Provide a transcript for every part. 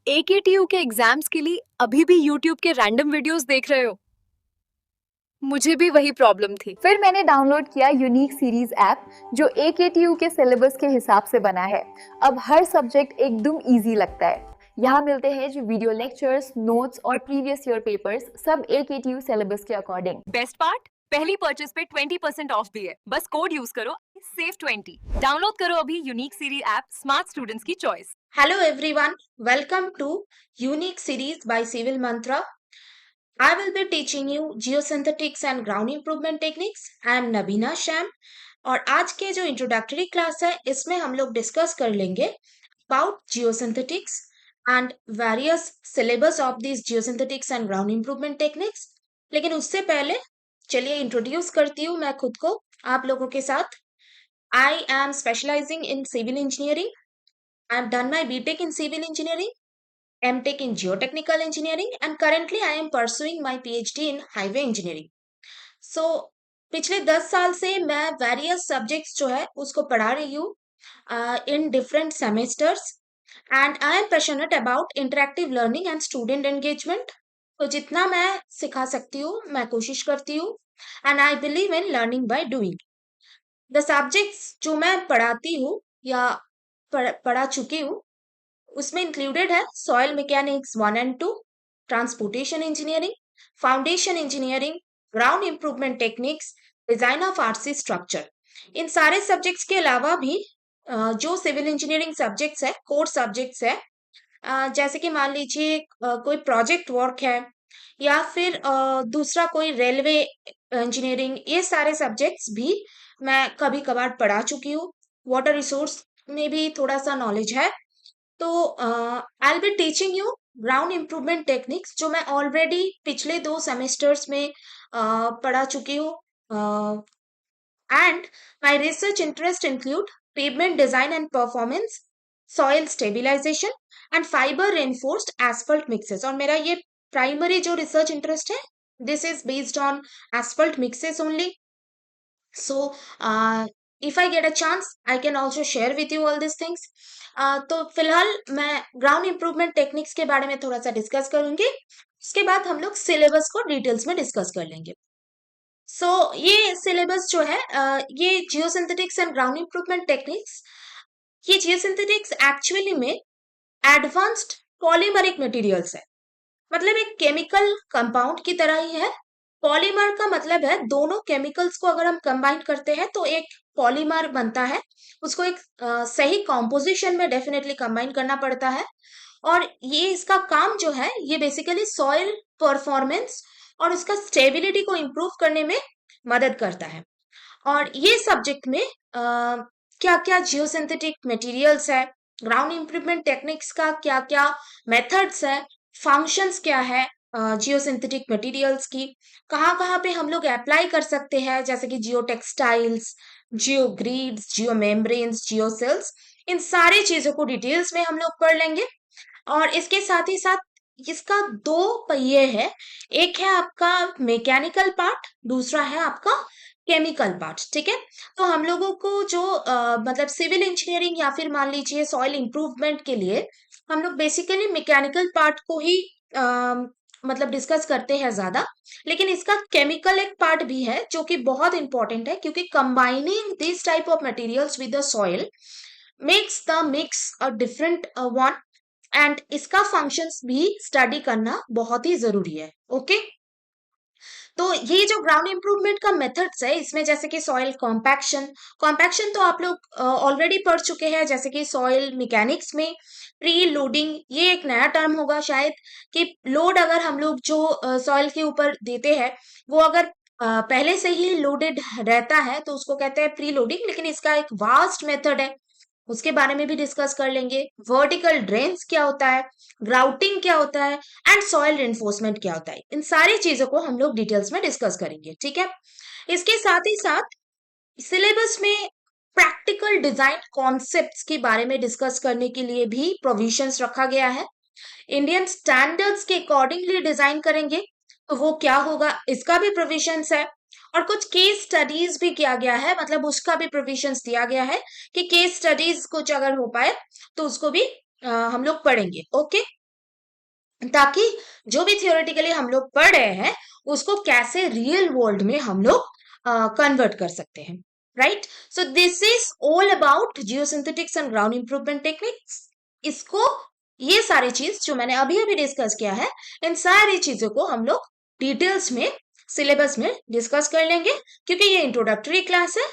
AKTU के exams के लिए अभी भी यूट्यूब के रैंडम वीडियोस देख रहे हो? मुझे भी वही प्रॉब्लम थी। फिर मैंने डाउनलोड किया यूनिक सीरीज ऐप जो एकेटीयू के सिलेबस के हिसाब से बना है। अब हर सब्जेक्ट एकदम इजी लगता है। यहाँ मिलते हैं जो वीडियो लेक्चर्स, नोट्स और प्रीवियस ईयर पेपर्स, सब एकेटीयू सिलेबस के अकॉर्डिंग। बेस्ट पार्ट, पहली परचेज पे 20% ऑफ भी है। बस कोड यूज करो, सेव 20। डाउनलोड करो अभी unique series app, smart students की choice. Hello everyone, welcome to Unique Series by Civil Mantra. I will be teaching you Geosynthetics and Ground Improvement Techniques. I am Nabina Sham और आज के जो introductory class है इसमें हम लोग discuss कर लेंगे about Geosynthetics and various syllabus of these Geosynthetics and Ground Improvement Techniques. लेकिन उससे पहले चलिए इंट्रोड्यूस करती हूँ मैं खुद को आप लोगों के साथ। I am specializing in civil engineering. I have done my BTech in Civil Engineering, MTech in Geotechnical Engineering, and currently I am pursuing my PhD in Highway Engineering. So पिछले 10 साल से मैं वेरियस सब्जेक्ट्स जो है उसको पढ़ा रही हूँ in different semesters and I am passionate about interactive learning and student engagement. तो जितना मैं सिखा सकती हूँ मैं कोशिश करती हूँ and I believe in learning by doing. The subjects जो मैं पढ़ाती हूँ या पढ़ा चुकी हूँ उसमें इंक्लूडेड है soil mechanics 1 and 2, transportation engineering, foundation engineering, ground improvement techniques, design of RC structure. इन सारे सब्जेक्ट्स के अलावा भी जो सिविल इंजीनियरिंग सब्जेक्ट्स है, कोर सब्जेक्ट्स है, जैसे कि मान लीजिए कोई प्रोजेक्ट वर्क है या फिर दूसरा कोई रेलवे इंजीनियरिंग, ये सारे सब्जेक्ट्स भी मैं कभी कभार पढ़ा चुकी हूँ। वाटर रिसोर्स में भी थोड़ा सा नॉलेज है। तो I will be teaching you ground improvement techniques जो मैं ऑलरेडी पिछले 2 सेमेस्टर्स में पढ़ा चुकी हूँ। And my research interest include pavement design and performance, soil stabilisation and fibre reinforced asphalt mixes. और मेरा ये प्राइमरी जो रिसर्च इंटरेस्ट है this is based on asphalt mixes only. So, if I get a chance, I can also share with you all these things. तो फिलहाल मैं ground improvement techniques के बारे में थोड़ा सा डिस्कस करूंगी, उसके बाद हम लोग सिलेबस को डिटेल्स में डिस्कस कर लेंगे। सो ये सिलेबस जो है ये जियोसिंथेटिक्स एंड ग्राउंड इम्प्रूवमेंट टेक्निक्स, ये जियोसिंथेटिक्स एक्चुअली में एडवांस्ड पॉलीमरिक मटेरियल्स है, मतलब एक केमिकल कंपाउंड की तरह ही है। पॉलीमर का मतलब है दोनों केमिकल्स को अगर हम कंबाइन करते हैं तो एक पॉलीमर बनता है। उसको एक सही कॉम्पोजिशन में डेफिनेटली कंबाइन करना पड़ता है और ये इसका काम जो है ये बेसिकली सॉइल परफॉर्मेंस और उसका स्टेबिलिटी को इम्प्रूव करने में मदद करता है। और ये सब्जेक्ट में क्या क्या जियोसिंथेटिक मटेरियल्स है, ग्राउंड इम्प्रूवमेंट टेक्निक्स का क्या क्या मेथड्स है, फंक्शंस क्या है जियोसिंथेटिक मटेरियल्स की, कहाँ कहाँ पे हम लोग अप्लाई कर सकते हैं, जैसे कि जियो टेक्सटाइल्स, जियो ग्रिड्स, जियो मेम्ब्रेन्स, जियो सेल्स, इन सारी चीजों को डिटेल्स में हम लोग पढ़ लेंगे। और इसके साथ ही साथ इसका 2 पहिए है, एक है आपका मैकेनिकल पार्ट, दूसरा है आपका केमिकल पार्ट। ठीक है, तो हम लोगों को जो मतलब सिविल इंजीनियरिंग या फिर मान लीजिए सॉइल इंप्रूवमेंट के लिए हम लोग बेसिकली मैकेनिकल पार्ट को ही मतलब डिस्कस करते हैं ज्यादा, लेकिन इसका केमिकल एक पार्ट भी है जो कि बहुत इंपॉर्टेंट है, क्योंकि combining this type of materials with the soil makes the mix a different one and इसका फंक्शंस भी स्टडी करना बहुत ही जरूरी है। ओके, तो ये जो ग्राउंड इम्प्रूवमेंट का मेथड्स है इसमें जैसे कि सॉइल कॉम्पैक्शन, कॉम्पैक्शन तो आप लोग ऑलरेडी पढ़ चुके हैं, जैसे कि सॉइल मैकेनिक्स में प्री लोडिंग, ये एक नया टर्म होगा शायद, कि लोड अगर हम लोग जो सॉइल के ऊपर देते हैं वो अगर पहले से ही लोडेड रहता है तो उसको कहते हैं प्री लोडिंग, लेकिन इसका एक वास्ट मेथड है, उसके बारे में भी डिस्कस कर लेंगे। वर्टिकल ड्रेन्स क्या होता है, ग्राउटिंग क्या होता है एंड सॉइल रेनफोर्समेंट क्या होता है, इन सारी चीजों को हम लोग डिटेल्स में डिस्कस करेंगे। ठीक है, इसके साथ ही साथ सिलेबस में प्रैक्टिकल डिजाइन कॉन्सेप्ट्स के बारे में डिस्कस करने के लिए भी प्रोविजंस रखा गया है। इंडियन स्टैंडर्ड्स के अकॉर्डिंगली डिजाइन करेंगे तो वो क्या होगा, इसका भी प्रोविजंस है। और कुछ केस स्टडीज भी किया गया है, मतलब उसका भी प्रोविजंस दिया गया है कि केस स्टडीज कुछ अगर हो पाए तो उसको भी हम लोग पढ़ेंगे। ओके, ताकि जो भी थियोरेटिकली हम लोग पढ़ रहे हैं उसको कैसे रियल वर्ल्ड में हम लोग कन्वर्ट कर सकते हैं, right? So this is all about geosynthetics and ground improvement techniques. इसको, ये सारी चीज जो मैंने अभी अभी डिस्कस किया है, इन सारी चीजों को हम लोग डिटेल्स में सिलेबस में डिस्कस कर लेंगे, क्योंकि ये इंट्रोडक्टरी क्लास है।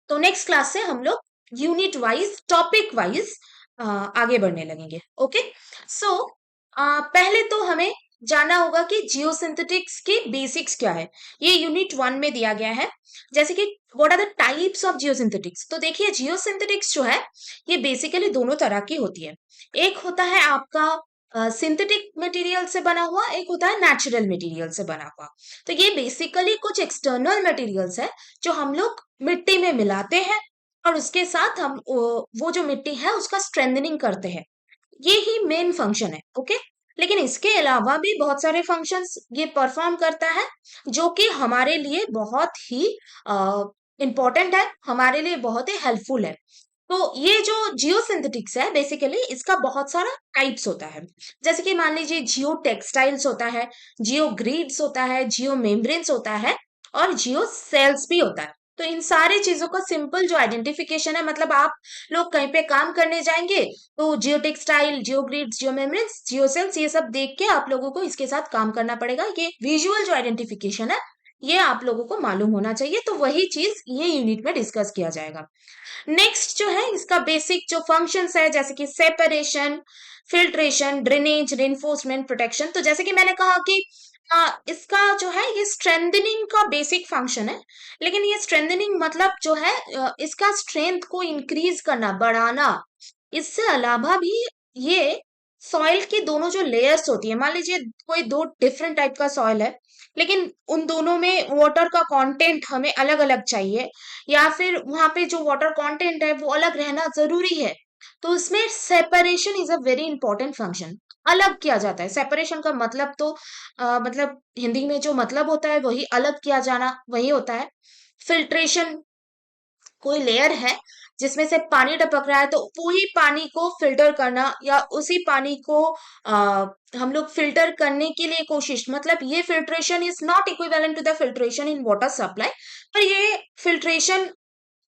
तो नेक्स्ट क्लास से हम लोग यूनिट वाइज, टॉपिक वाइज आगे बढ़ने लगेंगे। ओके, सो पहले तो हमें जानना होगा कि जियोसिंथेटिक्स की बेसिक्स क्या है। ये यूनिट 1 में दिया गया है, जैसे कि what are the types of geosynthetics. तो देखिए, जियोसिंथेटिक्स जो है ये बेसिकली दोनों तरह की होती है। एक होता है आपका सिंथेटिक मटेरियल से बना हुआ, एक होता है नेचुरल मटेरियल से बना हुआ। तो ये बेसिकली कुछ एक्सटर्नल मटेरियल्स है जो हम लोग मिट्टी में मिलाते हैं और उसके साथ हम वो जो मिट्टी है उसका स्ट्रेंथनिंग करते हैं। ये ही मेन फंक्शन है। ओके, लेकिन इसके अलावा भी बहुत सारे फंक्शंस ये परफॉर्म करता है जो कि हमारे लिए बहुत ही इम्पोर्टेंट है, हमारे लिए बहुत ही हेल्पफुल है। तो ये जो जियोसिंथेटिक्स है बेसिकली इसका बहुत सारा टाइप्स होता है। जैसे कि मान लीजिए जियो टेक्सटाइल्स होता है, जियो ग्रिड्स होता है, जियो मेम्ब्रेन्स होता है और जियो सेल्स भी होता है। तो इन सारी चीजों का सिंपल जो आइडेंटिफिकेशन है, मतलब आप लोग कहीं पे काम करने जाएंगे तो जियो टेक्सटाइल, जियो ग्रिड्स, जियो मेम्ब्रेन्स, जियो सेल्स, ये सब देख के आप लोगों को इसके साथ काम करना पड़ेगा। ये विजुअल जो आइडेंटिफिकेशन है ये आप लोगों को मालूम होना चाहिए। तो वही चीज ये यूनिट में डिस्कस किया जाएगा। नेक्स्ट जो है इसका बेसिक जो फंक्शंस है, जैसे कि separation, filtration, drainage, reinforcement, protection. तो जैसे कि मैंने कहा कि इसका जो है ये स्ट्रेंथनिंग का बेसिक फंक्शन है, लेकिन ये स्ट्रेंथनिंग मतलब जो है इसका स्ट्रेंथ को इंक्रीज करना, बढ़ाना। इससे अलावा भी ये सॉइल की दोनों जो लेयर्स होती है, मान लीजिए कोई दो डिफरेंट टाइप का सॉइल है, लेकिन उन दोनों में वाटर का कंटेंट हमें अलग अलग चाहिए, या फिर वहां पे जो वाटर कंटेंट है वो अलग रहना जरूरी है, तो उसमें separation is a very important function. अलग किया जाता है। सेपरेशन का मतलब तो मतलब हिंदी में जो मतलब होता है वही, अलग किया जाना वही होता है। फिल्ट्रेशन, कोई लेयर है जिसमें से पानी टपक रहा है तो वही पानी को फिल्टर करना, या उसी पानी को हम लोग फिल्टर करने के लिए कोशिश, मतलब ये filtration is not equivalent to the filtration in water supply, पर ये filtration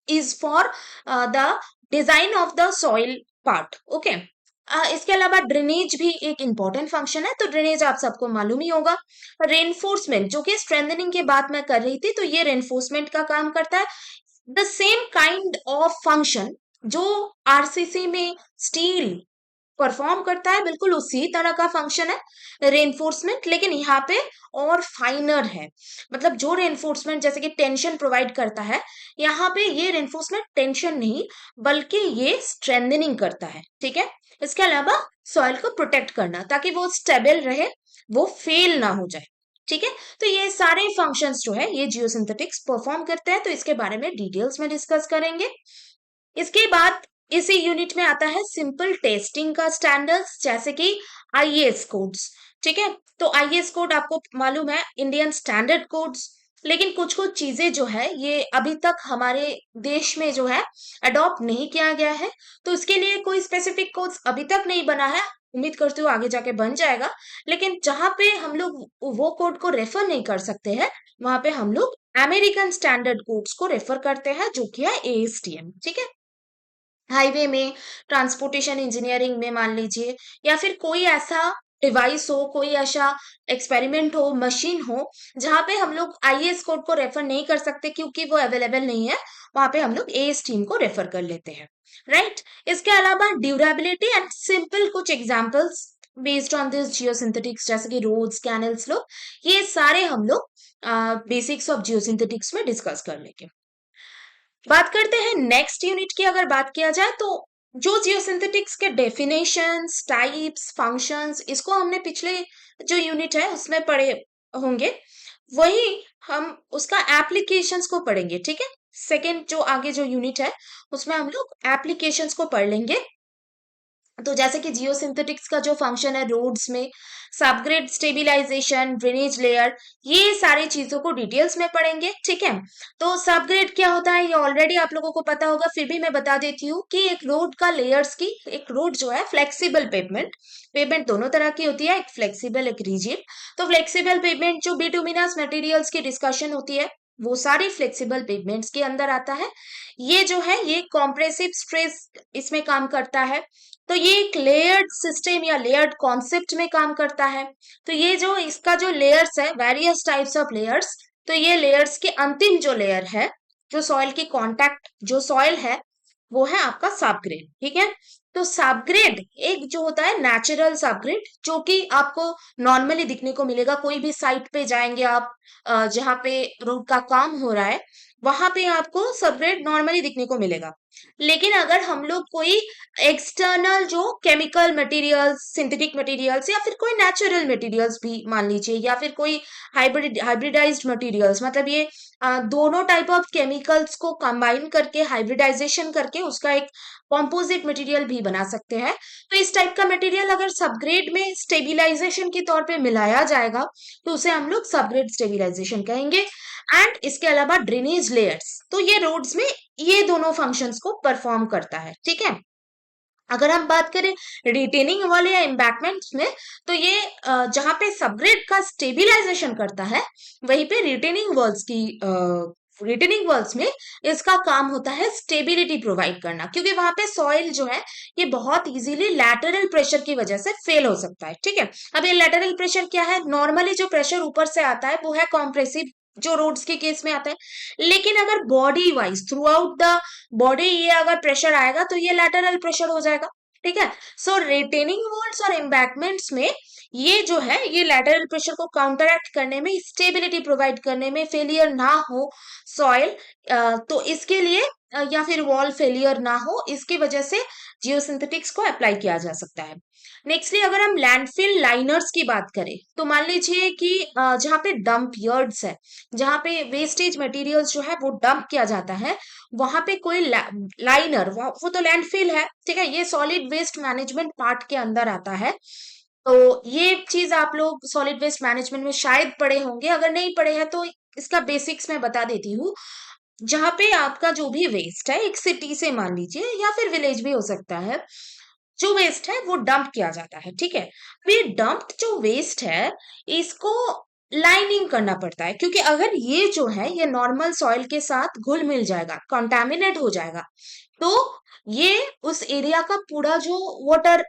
is for the design of the soil part. Okay, इसके अलावा ड्रेनेज भी एक इंपॉर्टेंट फंक्शन है। तो ड्रेनेज आप सबको मालूम ही होगा। रेनफोर्समेंट, जो कि स्ट्रेंथनिंग की बात मैं कर रही थी, तो ये रेनफोर्समेंट का काम करता है। The same kind of function जो आरसीसी में स्टील परफॉर्म करता है, बिल्कुल उसी तरह का फंक्शन है रेनफोर्समेंट, लेकिन यहाँ पे और फाइनर है। मतलब जो रेनफोर्समेंट जैसे कि टेंशन प्रोवाइड करता है, यहाँ पे ये रेनफोर्समेंट टेंशन नहीं बल्कि ये स्ट्रेंथनिंग करता है। ठीक है, इसके अलावा सॉइल को प्रोटेक्ट करना ताकि वो स्टेबल रहे, वो फेल ना हो जाए। ठीक है, तो ये सारे फंक्शंस जो है ये जियोसिंथेटिक्स परफॉर्म करते हैं, तो इसके बारे में डिटेल्स में डिस्कस करेंगे। इसके बाद इसी यूनिट में आता है सिंपल टेस्टिंग का स्टैंडर्ड्स, जैसे कि आईएएस कोड्स। ठीक है, तो आईएएस कोड आपको मालूम है, इंडियन स्टैंडर्ड कोड्स। लेकिन कुछ कुछ चीजें जो है ये अभी तक हमारे देश में जो है अडॉप्ट नहीं किया गया है, तो इसके लिए कोई स्पेसिफिक कोड्स अभी तक नहीं बना है। उम्मीद करती हूँ आगे जाके बन जाएगा। लेकिन जहां पे हम लोग वो कोड को रेफर नहीं कर सकते हैं, वहां पे हम लोग अमेरिकन स्टैंडर्ड कोड्स को रेफर करते हैं, जो कि है एएसटीएम। ठीक है, हाईवे में, ट्रांसपोर्टेशन इंजीनियरिंग में मान लीजिए, या फिर कोई ऐसा डिवाइस हो, कोई ऐसा एक्सपेरिमेंट हो, मशीन हो, जहां पे हम लोग आईएएस कोड को रेफर नहीं कर सकते क्योंकि वो अवेलेबल नहीं है, वहां पे हम लोग एएस टीम को रेफर कर लेते हैं, राइट? इसके अलावा ड्यूरेबिलिटी एंड सिंपल कुछ एग्जांपल्स बेस्ड ऑन दिस जियोसिंथेटिक्स, जैसे कि रोड्स, कैनल्स, लो, ये सारे हम लोग बेसिक्स ऑफ जियोसिंथेटिक्स में डिस्कस कर लेंगे। बात करते हैं नेक्स्ट यूनिट की। अगर बात किया जाए तो जो जियोसिंथेटिक्स के डेफिनेशंस, टाइप्स, फंक्शंस, इसको हमने पिछले जो यूनिट है उसमें पढ़े होंगे, वही हम उसका एप्लीकेशंस को पढ़ेंगे। ठीक है, सेकंड जो आगे जो यूनिट है उसमें हम लोग एप्लीकेशंस को पढ़ लेंगे। तो जैसे कि जियोसिंथेटिक्स का जो फंक्शन है रोड्स में, सबग्रेड स्टेबिलाईजेशन, ड्रेनेज लेयर, ये सारी चीजों को डिटेल्स में पढ़ेंगे, ठीक है। तो सबग्रेड क्या होता है ये ऑलरेडी आप लोगों को पता होगा, फिर भी मैं बता देती हूँ कि एक रोड का लेयर्स की, एक रोड जो है फ्लेक्सिबल पेवमेंट, पेवमेंट दोनों तरह की होती है, एक फ्लेक्सिबल एक रिजिड। तो फ्लेक्सिबल पेवमेंट जो बिटुमिनस मटेरियल्स की डिस्कशन होती है वो सारी फ्लेक्सिबल पेवमेंट्स के अंदर आता है। ये जो है ये कॉम्प्रेसिव स्ट्रेस इसमें काम करता है। तो ये एक लेयर्ड सिस्टम या लेयर्ड कॉन्सेप्ट में काम करता है। तो ये जो इसका जो लेयर्स है, वेरियस टाइप्स ऑफ लेयर्स, तो ये लेयर्स के अंतिम जो लेयर है, जो सॉइल की कांटेक्ट जो सॉइल है वो है आपका सबग्रेड, ठीक है। तो सबग्रेड एक जो होता है नेचुरल सबग्रेड, जो कि आपको नॉर्मली दिखने को मिलेगा, कोई भी साइट पे जाएंगे आप, जहाँ पे रोड का काम हो रहा है वहां पे आपको सबग्रेड नॉर्मली दिखने को मिलेगा। लेकिन अगर हम लोग कोई एक्सटर्नल जो केमिकल मटेरियल्स, सिंथेटिक मटेरियल्स या फिर कोई नेचुरल मटेरियल्स भी मान लीजिए, या फिर कोई हाइब्रिडाइज्ड मटेरियल्स, मतलब ये दोनों टाइप ऑफ केमिकल्स को कंबाइन करके हाइब्रिडाइजेशन करके उसका एक कॉम्पोजिट मटेरियल भी बना सकते हैं। तो इस टाइप का मटेरियल अगर सबग्रेड में स्टेबिलाईजेशन के तौर पे मिलाया जाएगा तो उसे हम लोग सबग्रेड स्टेबिलाईजेशन कहेंगे। एंड इसके अलावा ड्रेनेज लेयर्स, तो ये रोड्स में ये दोनों फंक्शंस को परफॉर्म करता है, ठीक है। अगर हम बात करें रिटेनिंग वॉल या एम्बैकमेंट्स में, तो ये जहां पे सबग्रेड का स्टेबिलाईजेशन करता है वहीं पे रिटेनिंग वॉल्स में इसका काम होता है स्टेबिलिटी प्रोवाइड करना, क्योंकि वहां पे सॉइल जो है ये बहुत इजीली लैटरल प्रेशर की वजह से फेल हो सकता है, ठीक है। अब ये लैटरल प्रेशर क्या है, नॉर्मली जो प्रेशर ऊपर से आता है वो है कॉम्प्रेसिव, जो रोड्स के केस में आता है। लेकिन अगर body wise through out the body ये अगर प्रेशर आएगा तो ये लैटरल प्रेशर हो जाएगा, ठीक है। सो रिटेनिंग वॉल्स और एम्बैकमेंट्स में ये जो है ये लैटरल प्रेशर को काउंटरएक्ट करने में, स्टेबिलिटी प्रोवाइड करने में, फेलियर ना हो सॉइल, तो इसके लिए या फिर वॉल फेलियर ना हो, इसकी वजह से जियोसिंथेटिक्स को अप्लाई किया जा सकता है। नेक्स्टली अगर हम लैंडफिल लाइनर्स की बात करें तो मान लीजिए कि जहाँ पे डंप यार्ड्स है, जहाँ पे वेस्टेज मटेरियल्स जो है वो डंप किया जाता है, वहां पे कोई लाइनर, वो तो लैंडफिल है, ठीक है, ये सॉलिड वेस्ट मैनेजमेंट पार्ट के अंदर आता है। तो ये चीज आप लोग सॉलिड वेस्ट मैनेजमेंट में शायद पढ़े होंगे, अगर नहीं पढ़े हैं तो इसका बेसिक्स मैं बता देती हूँ। जहाँ पे आपका जो भी वेस्ट है, एक सिटी से मान लीजिए या फिर विलेज भी हो सकता है, जो वेस्ट है वो डंप किया जाता है, ठीक है। अब ये डंप्ड जो वेस्ट है इसको लाइनिंग करना पड़ता है, क्योंकि अगर ये जो है ये नॉर्मल सॉइल के साथ घुल मिल जाएगा, कंटामिनेट हो जाएगा, तो ये उस एरिया का पूरा जो वाटर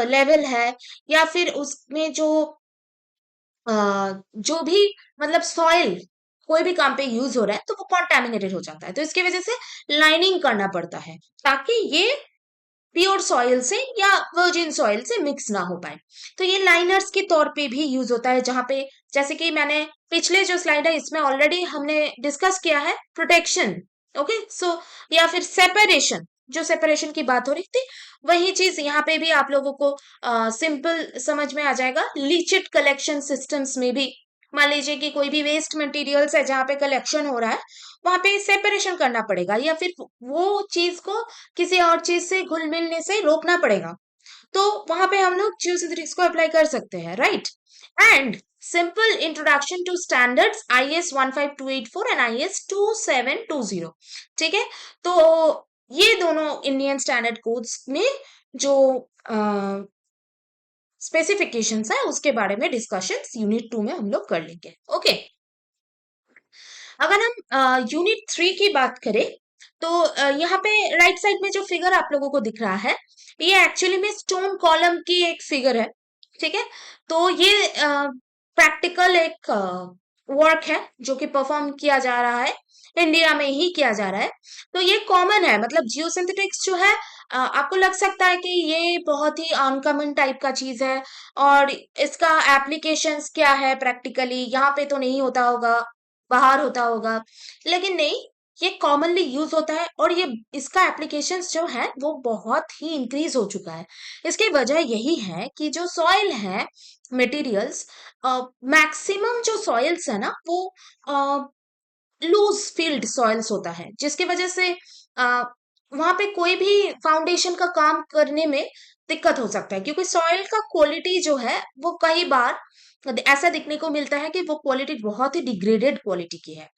लेवल है या फिर उसमें अ, जो भी मतलब सॉइल कोई भी काम पे यूज हो रहा है तो वो कॉन्टेमिनेटेड हो जाता है। तो इसकी वजह से लाइनिंग करना पड़ता है ताकि ये प्योर सॉइल से या वर्जिन सॉइल से मिक्स ना हो पाए। तो ये लाइनर्स के तौर पे भी यूज होता है, जहां पे जैसे कि मैंने पिछले जो स्लाइड है इसमें ऑलरेडी हमने डिस्कस किया है प्रोटेक्शन, ओके। सो या फिर सेपरेशन, जो सेपरेशन की बात हो रही थी वही चीज यहाँ पे भी आप लोगों को सिंपल समझ में आ जाएगा। लीचिट कलेक्शन सिस्टम्स में भी मान लीजिए कि कोई भी वेस्ट मटेरियल्स है जहाँ पे कलेक्शन हो रहा है, वहां पे सेपरेशन करना पड़ेगा या फिर वो चीज को किसी और चीज से घुल मिलने से रोकना पड़ेगा, तो वहां पे हम लोग जियोसिंथेटिक्स को अप्लाई कर सकते हैं, right. And simple introduction to standards IS 15284 and IS 2720, ठीक है। तो ये दोनों इंडियन स्टैंडर्ड कोड्स में जो स्पेसिफिकेशंस है उसके बारे में डिस्कशंस यूनिट 2 में हम लोग कर लेंगे, ओके। अगर हम यूनिट 3 की बात करें तो यहाँ पे राइट साइड में जो फिगर आप लोगों को दिख रहा है ये एक्चुअली में स्टोन कॉलम की एक फिगर है, ठीक है। तो ये प्रैक्टिकल एक वर्क है जो कि परफॉर्म किया जा रहा है, इंडिया में ही किया जा रहा है। तो ये कॉमन है, मतलब जियोसिंथेटिक्स जो है आपको लग सकता है कि ये बहुत ही अनकॉमन टाइप का चीज है और इसका एप्लीकेशंस क्या है प्रैक्टिकली, यहाँ पे तो नहीं होता होगा, बाहर होता होगा, लेकिन नहीं, ये कॉमनली यूज होता है और ये इसका एप्लीकेशंस जो है वो बहुत ही इंक्रीज हो चुका है। इसकी वजह यही है कि जो सॉइल है मटेरियल्स, मैक्सिमम जो सॉइल्स है ना वो लूज फील्ड सॉइल्स होता है, जिसकी वजह से वहां पे कोई भी फाउंडेशन का काम करने में दिक्कत हो सकता है, क्योंकि सॉइल का क्वालिटी जो है वो कई बार ऐसा दिखने को मिलता है कि वो क्वालिटी बहुत ही डिग्रेडेड क्वालिटी की है,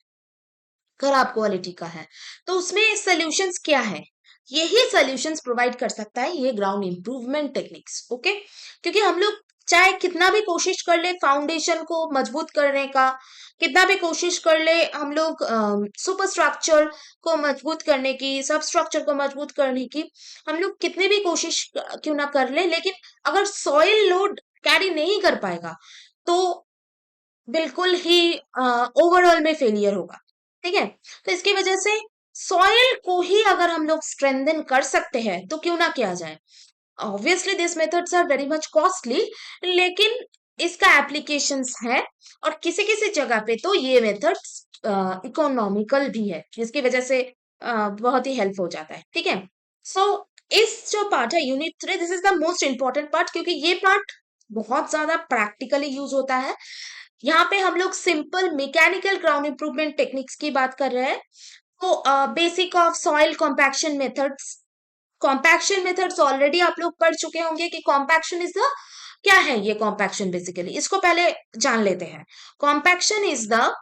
खराब क्वालिटी का है। तो उसमें सॉल्यूशंस क्या है? यही सॉल्यूशंस प्रोवाइड कर सकता है ये ग्राउंड इंप्रूवमेंट टेक्निक्स। ओके, क्योंकि हम लोग चाहे कितना भी कोशिश कर ले फाउंडेशन को मजबूत करने का, कितना भी कोशिश कर ले हम लोग सुपर स्ट्रक्चर को मजबूत करने की, सब स्ट्रक्चर को मजबूत करने की, हम लोग कितनी भी कोशिश क्यों ना कर ले, लेकिन अगर सॉइल लोड कैरी नहीं कर पाएगा तो बिल्कुल ही ओवरऑल में फेलियर होगा। ठीक है, तो इसकी वजह से सॉइल को ही अगर हम लोग स्ट्रेंथन कर सकते हैं तो क्यों ना किया जाए। Obviously this methods are very much costly, लेकिन इसका एप्लीकेशंस है, और किसी किसी जगह पे तो ये मेथड्स इकोनॉमिकल भी है, जिसकी वजह से बहुत ही हेल्प हो जाता है। ठीक है, सो इस जो पार्ट है unit 3, this is the most important part, क्योंकि ये पार्ट बहुत ज्यादा प्रैक्टिकली यूज होता है। यहाँ पे हम लोग simple mechanical ground improvement techniques की बात कर रहे हैं। तो basic of soil compaction methods, compaction methods already आप लोग पढ़ चुके होंगे कि कॉम्पैक्शन इज द, क्या है ये कॉम्पैक्शन, बेसिकली इसको पहले जान लेते हैं। Compaction is the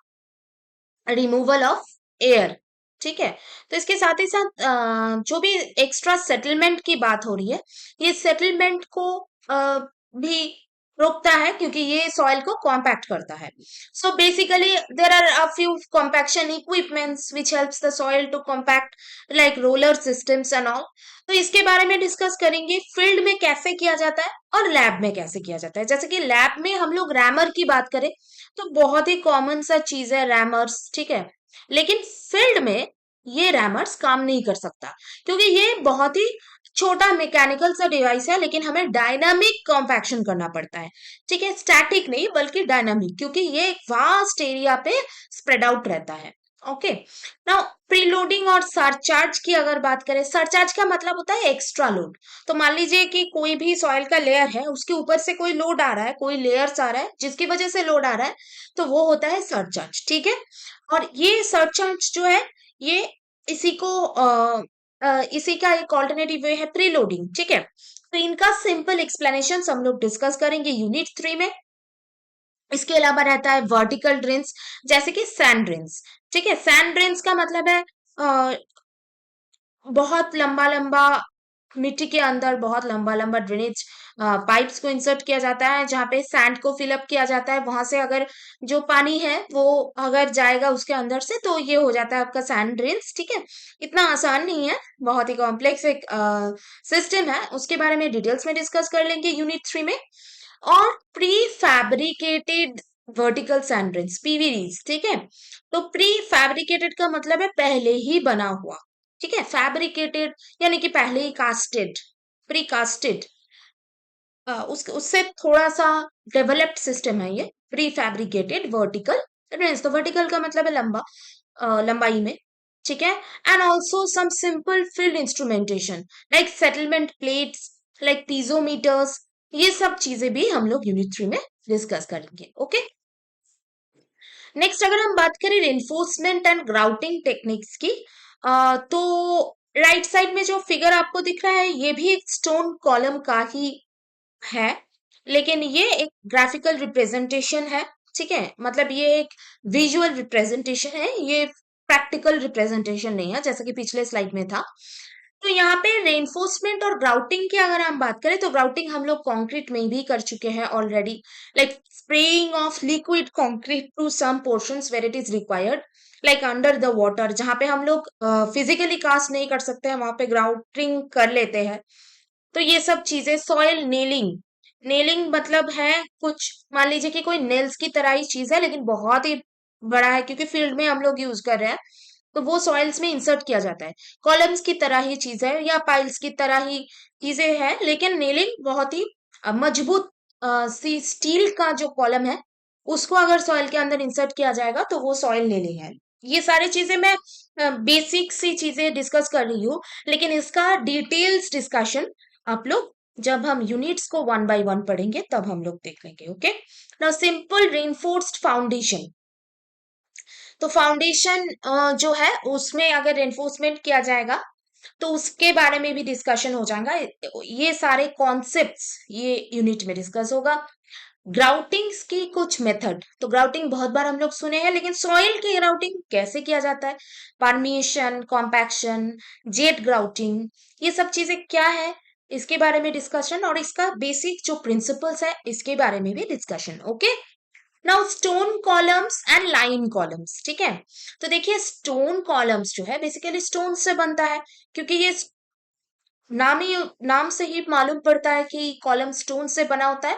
removal of air. ठीक है, तो इसके साथ ही साथ जो भी एक्स्ट्रा सेटलमेंट की बात हो रही है, ये सेटलमेंट को भी रोकता है, क्योंकि ये सॉइल को कॉम्पैक्ट करता है। So basically there are a few compaction equipments which helps the soil to compact, like roller systems and all. तो इसके बारे में डिस्कस करेंगे, फील्ड में कैसे किया जाता है और लैब में कैसे किया जाता है। जैसे कि लैब में हम लोग रैमर की बात करें तो बहुत ही कॉमन सा चीज है रैमर्स। ठीक है, लेकिन फील्ड में ये रैमर्स काम नहीं कर सकता, क्योंकि ये बहुत ही छोटा मैकेनिकल सा डिवाइस है, लेकिन हमें डायनामिक कॉम्पैक्शन करना पड़ता है। ठीक है, स्टैटिक नहीं बल्कि डायनामिक, क्योंकि ये एक वास्ट एरिया पे स्प्रेड आउट रहता है। ओके, नाउ प्रीलोडिंग और सरचार्ज की अगर बात करें, सरचार्ज का मतलब होता है एक्स्ट्रा लोड। तो मान लीजिए कि कोई भी सॉइल का लेयर है, उसके ऊपर से कोई लोड आ रहा है, कोई लेयर्स आ रहा है जिसकी वजह से लोड आ रहा है, तो वो होता है सरचार्ज। ठीक है, और ये सरचार्ज जो है ये इसी को इसी का एक ऑल्टरनेटिव वे है प्रीलोडिंग। ठीक है, तो इनका सिंपल एक्सप्लेनेशन हम लोग डिस्कस करेंगे यूनिट 3 में। इसके अलावा रहता है वर्टिकल ड्रेन्स, जैसे कि सैंड ड्रेन्स। ठीक है, सैंड ड्रेन्स का मतलब है बहुत लंबा लंबा मिट्टी के अंदर बहुत लंबा लंबा ड्रेनेज पाइप्स को इंसर्ट किया जाता है, जहाँ पे सैंड को फिलअप किया जाता है। वहां से अगर जो पानी है वो अगर जाएगा उसके अंदर से, तो ये हो जाता है आपका सैंड ड्रेन्स। ठीक है, इतना आसान नहीं है, बहुत ही कॉम्प्लेक्स एक सिस्टम है, उसके बारे में डिटेल्स में डिस्कस कर लेंगे यूनिट 3 में। और prefabricated vertical sand drains, PVDs. ठीक है, तो प्री फैब्रिकेटेड का मतलब है पहले ही बना हुआ। ठीक है, फैब्रिकेटेड यानी कि पहले ही कास्टेड, प्री कास्टेड, उससे थोड़ा सा डेवलप्ड सिस्टम है ये प्री फैब्रिकेटेड वर्टिकल ड्रेन्स। तो वर्टिकल का मतलब है लंबा, लंबाई में। ठीक है, and also some simple field instrumentation like settlement plates, like piezometers, ये सब चीजें भी हम लोग यूनिट 3 में डिस्कस करेंगे। ओके, नेक्स्ट अगर हम बात करें रेनफोर्समेंट एंड ग्राउटिंग टेक्निक्स की, तो राइट साइड में जो फिगर आपको दिख रहा है ये भी एक स्टोन कॉलम का ही है, लेकिन ये एक ग्राफिकल रिप्रेजेंटेशन है। ठीक है, मतलब ये एक विजुअल रिप्रेजेंटेशन है, ये प्रैक्टिकल रिप्रेजेंटेशन नहीं है, जैसा कि पिछले स्लाइड में था। तो यहाँ पे रेनफोर्समेंट और ग्राउटिंग की अगर हम बात करें तो ग्राउटिंग हम लोग कंक्रीट में भी कर चुके हैं already, like spraying of liquid concrete to some portions where it is required, like under the water, जहाँ पे हम लोग फिजिकली कास्ट नहीं कर सकते हैं वहां पे ग्राउटिंग कर लेते हैं। तो ये सब चीजें, सॉइल नेलिंग, नेलिंग मतलब है कुछ मान लीजिए कि कोई नेल्स की तरह ही चीज है, लेकिन बहुत ही बड़ा है, क्योंकि फील्ड में हम लोग यूज कर रहे हैं, तो वो सॉइल्स में इंसर्ट किया जाता है। कॉलम्स की तरह ही चीज है या पाइल्स की तरह ही चीजें हैं, लेकिन नेलिंग बहुत ही मजबूत सी स्टील का जो कॉलम है उसको अगर सॉइल के अंदर इंसर्ट किया जाएगा तो वो सॉइल नेलिंग है। ये सारी चीजें मैं बेसिक सी चीजें डिस्कस कर रही हूँ, लेकिन इसका डिटेल्स डिस्कशन आप लोग जब हम यूनिट्स को 1 बाय 1 पढ़ेंगे तब हम लोग देख लेंगे। Okay, now simple reinforced foundation. तो फाउंडेशन जो है उसमें अगर रेनफोर्समेंट किया जाएगा तो उसके बारे में भी डिस्कशन हो जाएगा। ये सारे कॉन्सेप्ट्स ये यूनिट में डिस्कस होगा। ग्राउटिंग्स की कुछ मेथड, तो ग्राउटिंग बहुत बार हम लोग सुने हैं, लेकिन सॉइल की ग्राउटिंग कैसे किया जाता है, परमिशन, कॉम्पैक्शन, जेट ग्राउटिंग, ये सब चीजें क्या है, इसके बारे में डिस्कशन, और इसका बेसिक जो प्रिंसिपल्स है इसके बारे में भी discussion. Okay, now stone columns and line columns, ठीक है। तो देखिए स्टोन कॉलम्स जो है बेसिकली स्टोन से बनता है, क्योंकि ये नाम से ही मालूम पड़ता है कि कॉलम स्टोन से बना होता है।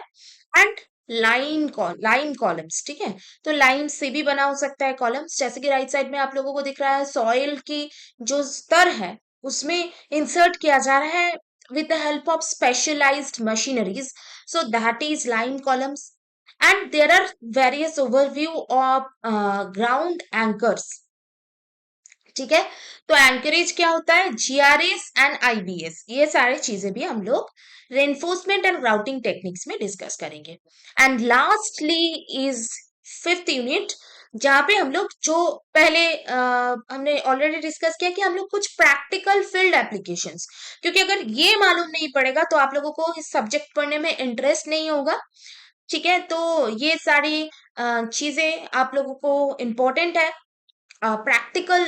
एंड लाइन कॉलम्स, ठीक है, तो लाइन से भी बना हो सकता है कॉलम्स, जैसे कि राइट साइड में आप लोगों को दिख रहा है सॉइल की जो स्तर है उसमें इंसर्ट किया जा रहा है with the help of specialized machineries, so that is line columns. And there are various overview of ground anchors, ठीक है। तो एंकरेज क्या होता है, जीआरएस एंड आईबीएस, ये सारी चीजें भी हम लोग रेनफोर्समेंट एंड राउटिंग टेक्निक्स में डिस्कस करेंगे। And lastly is fifth unit, जहां पे हम लोग जो पहले हमने ऑलरेडी डिस्कस किया कि हम लोग कुछ प्रैक्टिकल फील्ड एप्लीकेशंस, क्योंकि अगर ये मालूम नहीं पड़ेगा तो आप लोगों को इस सब्जेक्ट पढ़ने में इंटरेस्ट नहीं होगा, ठीक है। तो ये सारी चीजें आप लोगों को इम्पोर्टेंट है। प्रैक्टिकल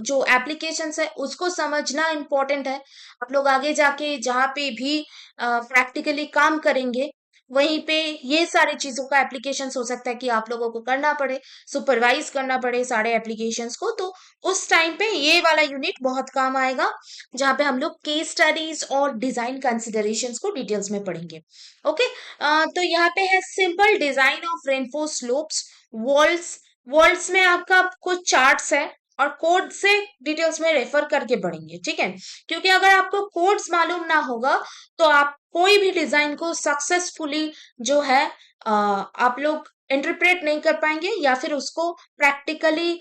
जो एप्लीकेशंस है उसको समझना इम्पोर्टेंट है। आप लोग आगे जाके जहाँ पे भी प्रैक्टिकली काम करेंगे वहीं पे ये सारी चीजों का एप्लीकेशंस हो सकता है कि आप लोगों को करना पड़े, सुपरवाइज करना पड़े सारे एप्लीकेशंस को, तो उस टाइम पे ये वाला यूनिट बहुत काम आएगा, जहाँ पे हम लोग केस स्टडीज और डिजाइन कंसिडरेशंस को डिटेल्स में पढ़ेंगे। ओके, तो यहाँ पे है simple design of reinforce slopes walls. Words में आपका कुछ चार्ट्स है और कोड से डिटेल्स में रेफर करके पढ़ेंगे, ठीक है, क्योंकि अगर आपको कोड्स मालूम ना होगा तो आप कोई भी डिजाइन को सक्सेसफुली जो है आप लोग इंटरप्रेट नहीं कर पाएंगे या फिर उसको प्रैक्टिकली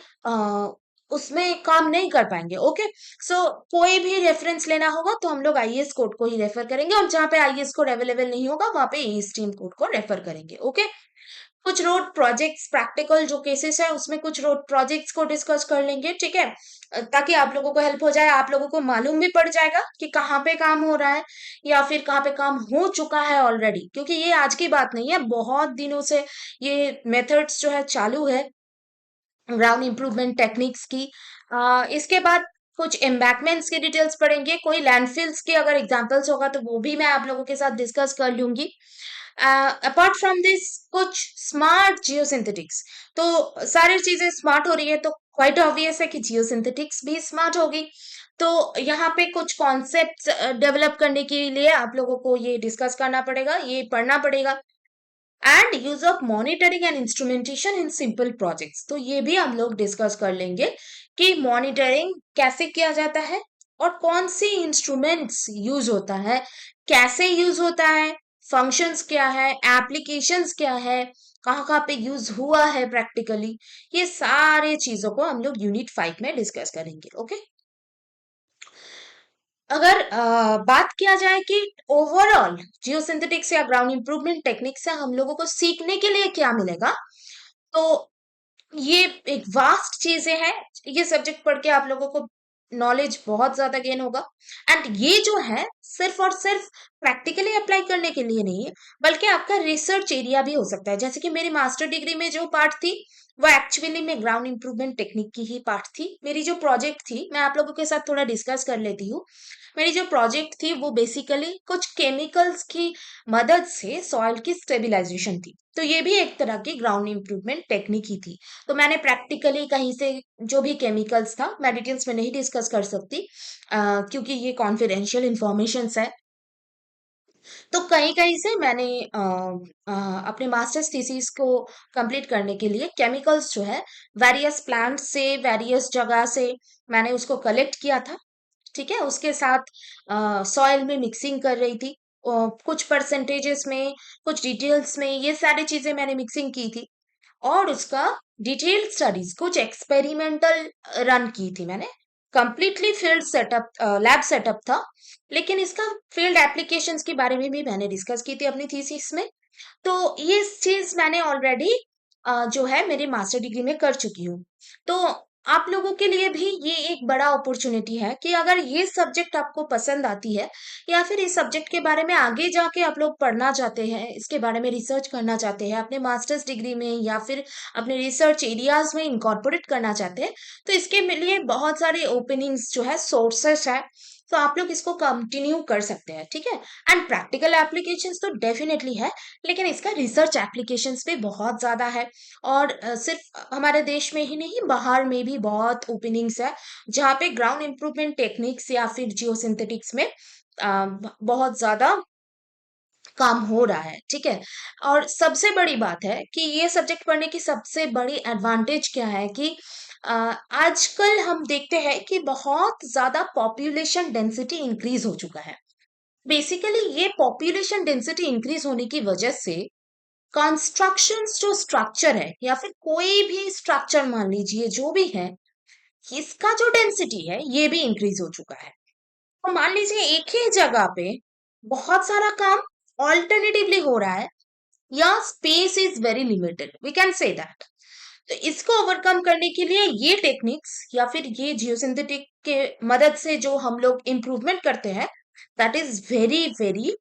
उसमें काम नहीं कर पाएंगे। ओके, सो कोई भी रेफरेंस लेना होगा तो हम लोग आईएएस कोड को ही रेफर करेंगे, और जहां पे आईएएस कोड अवेलेबल नहीं होगा वहां पे ई स्ट्रीम कोड को रेफर करेंगे। ओके, कुछ रोड प्रोजेक्ट्स, प्रैक्टिकल जो केसेस है उसमें कुछ रोड प्रोजेक्ट्स को डिस्कस कर लेंगे, ठीक है, ताकि आप लोगों को हेल्प हो जाए, आप लोगों को मालूम भी पड़ जाएगा कि कहाँ पे काम हो रहा है या फिर कहाँ पे काम हो चुका है ऑलरेडी, क्योंकि ये आज की बात नहीं है, बहुत दिनों से ये मेथड्स जो है चालू है ग्राउंड इंप्रूवमेंट टेक्निक्स की। इसके बाद कुछ एम्बैकमेंट्स की डिटेल्स पढ़ेंगे, कोई लैंडफिल्स के अगर एग्जांपल्स होगा तो वो भी मैं आप लोगों के साथ डिस्कस कर लूंगी। अपार्ट फ्रॉम दिस कुछ स्मार्ट जियोसिंथेटिक्स, तो सारी चीजें स्मार्ट हो रही है तो क्वाइट ऑब्वियस है कि जियोसिंथेटिक्स भी स्मार्ट होगी। तो यहाँ पे कुछ कॉन्सेप्ट्स डेवलप करने के लिए आप लोगों को ये डिस्कस करना पड़ेगा, ये पढ़ना पड़ेगा। And use of monitoring and instrumentation in simple projects, तो ये भी हम लोग डिस्कस कर लेंगे कि मॉनिटरिंग कैसे किया जाता है और कौन सी इंस्ट्रूमेंट्स यूज होता है, कैसे यूज होता है, फंक्शंस क्या है, एप्लीकेशंस क्या है, कहाँ कहाँ पे यूज हुआ है प्रैक्टिकली, ये सारे चीजों को हम लोग यूनिट 5 में डिस्कस करेंगे। ओके, अगर बात किया जाए कि ओवरऑल जियोसिंथेटिक्स या ग्राउंड इंप्रूवमेंट टेक्निक से हम लोगों को सीखने के लिए क्या मिलेगा, तो ये एक वास्ट चीजें हैं, ये सब्जेक्ट पढ़ के आप लोगों को नॉलेज बहुत ज्यादा गेन होगा। एंड ये जो है सिर्फ और सिर्फ प्रैक्टिकली अप्लाई करने के लिए नहीं है, बल्कि आपका रिसर्च एरिया भी हो सकता है। जैसे कि मेरी मास्टर डिग्री में जो पार्ट थी वो एक्चुअली में ग्राउंड इंप्रूवमेंट टेक्निक की ही पार्ट थी। मेरी जो प्रोजेक्ट थी मैं आप लोगों के साथ थोड़ा डिस्कस कर लेती हूँ। मेरी जो प्रोजेक्ट थी वो बेसिकली कुछ केमिकल्स की मदद से सॉइल की स्टेबिलाईजेशन थी, तो ये भी एक तरह की ग्राउंड इंप्रूवमेंट टेक्निक ही थी। तो मैंने प्रैक्टिकली कहीं से जो भी केमिकल्स था, मैं डिटेल्स में नहीं डिस्कस कर सकती क्योंकि ये कॉन्फिडेंशियल इंफॉर्मेशन है, तो कहीं कहीं से मैंने अपने मास्टर्स थीसिस को कंप्लीट करने के लिए केमिकल्स जो है वेरियस प्लांट से, वेरियस जगह से मैंने उसको कलेक्ट किया था, ठीक है, उसके साथ सॉइल में मिक्सिंग कर रही थी, कुछ परसेंटेजेस में, कुछ डिटेल्स में, ये सारी चीजें मैंने मिक्सिंग की थी, और उसका डिटेल्ड स्टडीज कुछ एक्सपेरिमेंटल रन की थी मैंने। Completely field setup, lab setup था, लेकिन इसका फील्ड एप्लीकेशंस के बारे में भी मैंने डिस्कस की थी अपनी थीसिस में। तो ये चीज मैंने ऑलरेडी जो है मेरी मास्टर डिग्री में कर चुकी हूँ। तो आप लोगों के लिए भी ये एक बड़ा अपॉर्चुनिटी है कि अगर ये सब्जेक्ट आपको पसंद आती है या फिर इस सब्जेक्ट के बारे में आगे जाके आप लोग पढ़ना चाहते हैं, इसके बारे में रिसर्च करना चाहते हैं अपने मास्टर्स डिग्री में या फिर अपने रिसर्च एरियाज में इनकॉर्पोरेट करना चाहते हैं, तो इसके लिए बहुत सारे ओपनिंग्स जो है, सोर्सेस है, तो आप लोग इसको कंटिन्यू कर सकते हैं, ठीक है। एंड प्रैक्टिकल एप्लीकेशंस तो डेफिनेटली है, लेकिन इसका रिसर्च एप्लीकेशंस भी बहुत ज्यादा है। और सिर्फ हमारे देश में ही नहीं, बाहर में भी बहुत ओपनिंग्स है जहाँ पे ग्राउंड इम्प्रूवमेंट टेक्निक्स या फिर जियोसिंथेटिक्स में बहुत ज्यादा काम हो रहा है, ठीक है। और सबसे बड़ी बात है कि ये सब्जेक्ट पढ़ने की सबसे बड़ी एडवांटेज क्या है कि आजकल हम देखते हैं कि बहुत ज्यादा पॉपुलेशन डेंसिटी इंक्रीज हो चुका है। बेसिकली ये पॉपुलेशन डेंसिटी इंक्रीज होने की वजह से कंस्ट्रक्शंस जो स्ट्रक्चर है या फिर कोई भी स्ट्रक्चर मान लीजिए जो भी है, इसका जो डेंसिटी है ये भी इंक्रीज हो चुका है। तो मान लीजिए एक ही जगह पे बहुत सारा काम ऑल्टरनेटिवली हो रहा है या space is very limited, we can say that. तो इसको ओवरकम करने के लिए ये टेक्निक्स या फिर ये जियोसिंथेटिक के मदद से जो हम लोग इम्प्रूवमेंट करते हैं, that is very very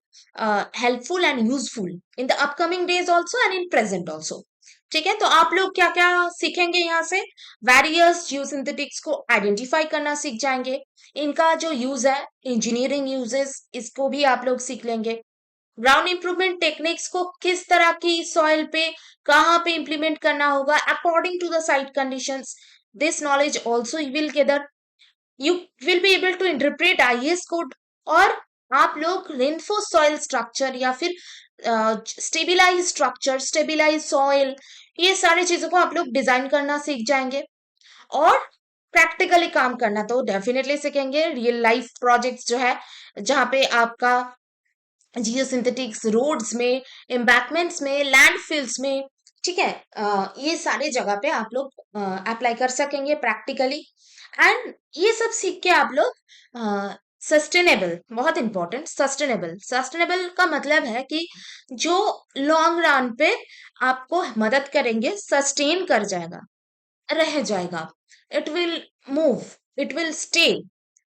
helpful and useful in the upcoming days also and in present also. ठीक है, तो आप लोग क्या क्या सीखेंगे यहाँ से? वेरियस जियोसिंथेटिक्स को आइडेंटिफाई करना सीख जाएंगे, इनका जो यूज है, इंजीनियरिंग यूजेस, इसको भी आप लोग सीख लेंगे। ग्राउंड इंप्रूवमेंट टेक्निक्स को किस तरह की सॉइल पे कहाँ पे इंप्लीमेंट करना होगा according to the site conditions, this knowledge also you will gather. You will be able to interpret IS code, और आप लोग रेनफोर्स सॉइल स्ट्रक्चर या फिर स्टेबिलाइज स्ट्रक्चर, स्टेबिलाइज सॉइल, ये सारी चीजों को आप लोग डिजाइन करना सीख जाएंगे। और प्रैक्टिकली काम करना तो डेफिनेटली सीखेंगे, रियल लाइफ प्रोजेक्ट्स जो है जहाँ पे आपका जियोसिंथेटिक्स रोड्स में, एम्बैंकमेंट्स में, लैंडफिल्स में, ठीक है, ये सारे जगह पे आप लोग अप्लाई कर सकेंगे प्रैक्टिकली। एंड ये सब सीख के आप लोग सस्टेनेबल, बहुत इंपॉर्टेंट, सस्टेनेबल, सस्टेनेबल का मतलब है कि जो लॉन्ग रन पे आपको मदद करेंगे, सस्टेन कर जाएगा, रह जाएगा, it will move, it will stay,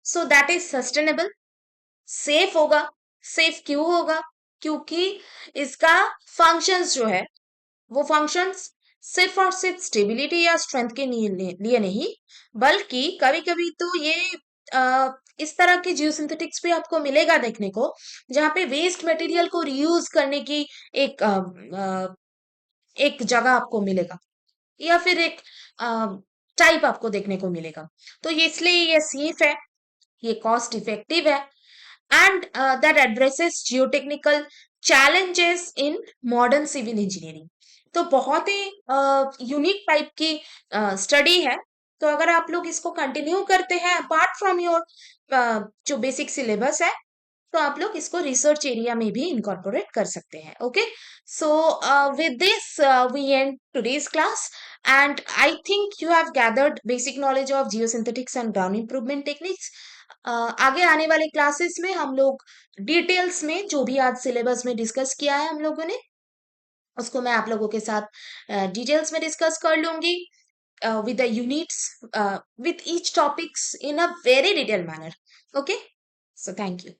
so that is sustainable. Safe होगा, सेफ क्यों होगा? क्योंकि इसका फंक्शंस जो है, वो फंक्शंस सिर्फ और सिर्फ स्टेबिलिटी या स्ट्रेंथ के लिए नहीं, बल्कि कभी कभी तो ये इस तरह के जियोसिंथेटिक्स भी आपको मिलेगा देखने को, जहाँ पे वेस्ट मटेरियल को रीयूज करने की एक एक जगह आपको मिलेगा, या फिर एक टाइप आपको देखने को मिलेगा। तो ये इसलिए ये सेफ है, ये कॉस्ट इफेक्टिव है, and that addresses geotechnical challenges in modern civil engineering। तो बहुत ही यूनिक टाइप की स्टडी है। तो अगर आप लोग इसको कंटिन्यू करते हैं अपार्ट फ्रॉम योर जो बेसिक सिलेबस है, तो आप लोग इसको रिसर्च एरिया में भी इनकॉर्पोरेट कर सकते हैं। Okay, so with this we end today's class, and I think you have gathered basic knowledge of geosynthetics and ground improvement techniques. आगे आने वाले क्लासेस में हम लोग डिटेल्स में जो भी आज सिलेबस में डिस्कस किया है हम लोगों ने, उसको मैं आप लोगों के साथ डिटेल्स में डिस्कस कर लूंगी with the units, with each topics in a very detailed manner. Okay, so thank you.